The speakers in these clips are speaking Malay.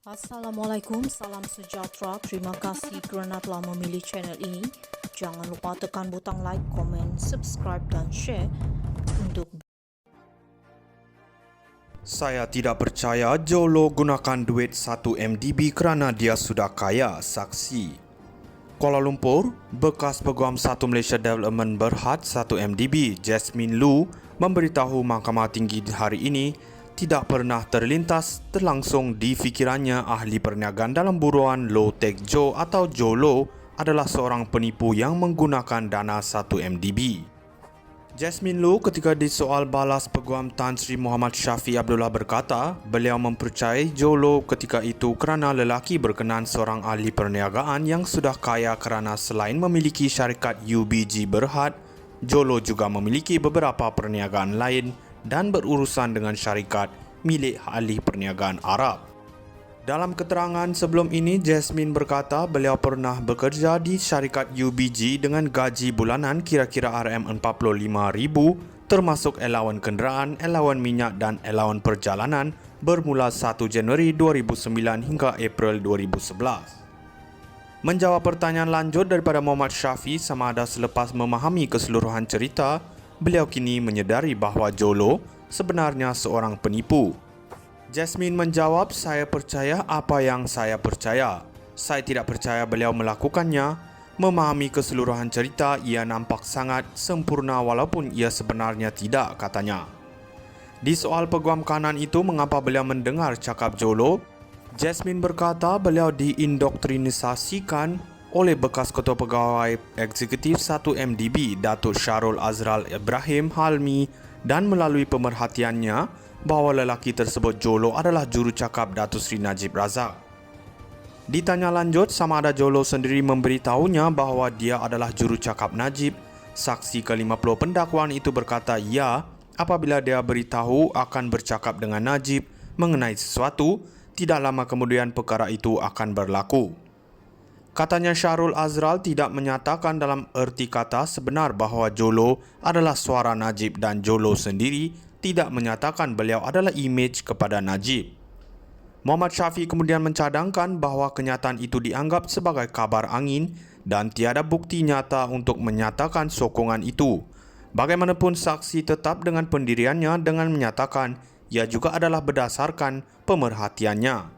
Assalamualaikum, salam sejahtera. Terima kasih kerana telah memilih channel ini. Jangan lupa tekan butang like, komen, subscribe dan share untuk Saya tidak percaya Jolo gunakan duit 1 MDB kerana dia sudah kaya, saksi. Kuala Lumpur, bekas Peguam 1 Malaysia Development Berhad 1 MDB, Jasmine Lu, memberitahu Mahkamah Tinggi hari ini tidak pernah terlintas terlangsung di fikirannya ahli perniagaan dalam buruan Low Tech Joe atau Jolo adalah seorang penipu yang menggunakan dana 1 MDB. Jasmine Lu ketika disoal balas Peguam Tan Sri Muhammad Syafiq Abdullah berkata beliau mempercayai Jolo ketika itu kerana lelaki berkenan seorang ahli perniagaan yang sudah kaya kerana selain memiliki syarikat UBG Berhad, Jolo juga memiliki beberapa perniagaan lain dan berurusan dengan syarikat milik ahli perniagaan Arab. Dalam keterangan sebelum ini, Jasmine berkata beliau pernah bekerja di syarikat UBG dengan gaji bulanan kira-kira RM45,000 termasuk elawan kenderaan, elawan minyak dan elawan perjalanan bermula 1 Januari 2009 hingga April 2011. Menjawab pertanyaan lanjut daripada Muhammad Syafiq sama ada selepas memahami keseluruhan cerita, beliau kini menyedari bahawa Jolo sebenarnya seorang penipu. Jasmine menjawab, saya percaya apa yang saya percaya. Saya tidak percaya beliau melakukannya. Memahami keseluruhan cerita, ia nampak sangat sempurna walaupun ia sebenarnya tidak, katanya. Di soal Peguam Kanan itu mengapa beliau mendengar cakap Jolo, Jasmine berkata beliau diindoktrinisasikan oleh bekas Ketua Pegawai Eksekutif 1 MDB Datuk Syarul Azral Ibrahim Halmi dan melalui pemerhatiannya bahawa lelaki tersebut Jolo adalah jurucakap Datuk Seri Najib Razak. Ditanya lanjut sama ada Jolo sendiri memberitahunya bahawa dia adalah jurucakap Najib, saksi ke-50 pendakwaan itu berkata ya apabila dia beritahu akan bercakap dengan Najib mengenai sesuatu, tidak lama kemudian perkara itu akan berlaku. Katanya Syarul Azral tidak menyatakan dalam erti kata sebenar bahawa Jolo adalah suara Najib dan Jolo sendiri tidak menyatakan beliau adalah imej kepada Najib. Muhammad Syafiq kemudian mencadangkan bahawa kenyataan itu dianggap sebagai kabar angin dan tiada bukti nyata untuk menyatakan sokongan itu. Bagaimanapun saksi tetap dengan pendiriannya dengan menyatakan ia juga adalah berdasarkan pemerhatiannya.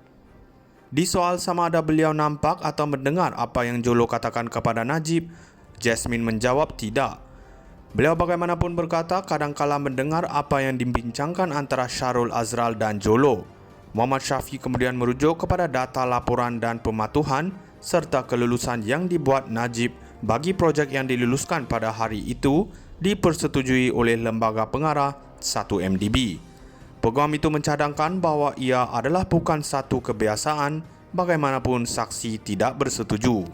Di soal sama ada beliau nampak atau mendengar apa yang Jolo katakan kepada Najib, Jasmine menjawab tidak. Beliau bagaimanapun berkata kadangkala mendengar apa yang dibincangkan antara Syarul Azral dan Jolo. Muhammad Syafiq kemudian merujuk kepada data laporan dan pematuhan serta kelulusan yang dibuat Najib bagi projek yang diluluskan pada hari itu dipersetujui oleh Lembaga Pengarah 1 MDB. Peguam itu mencadangkan bahawa ia adalah bukan satu kebiasaan, bagaimanapun saksi tidak bersetuju.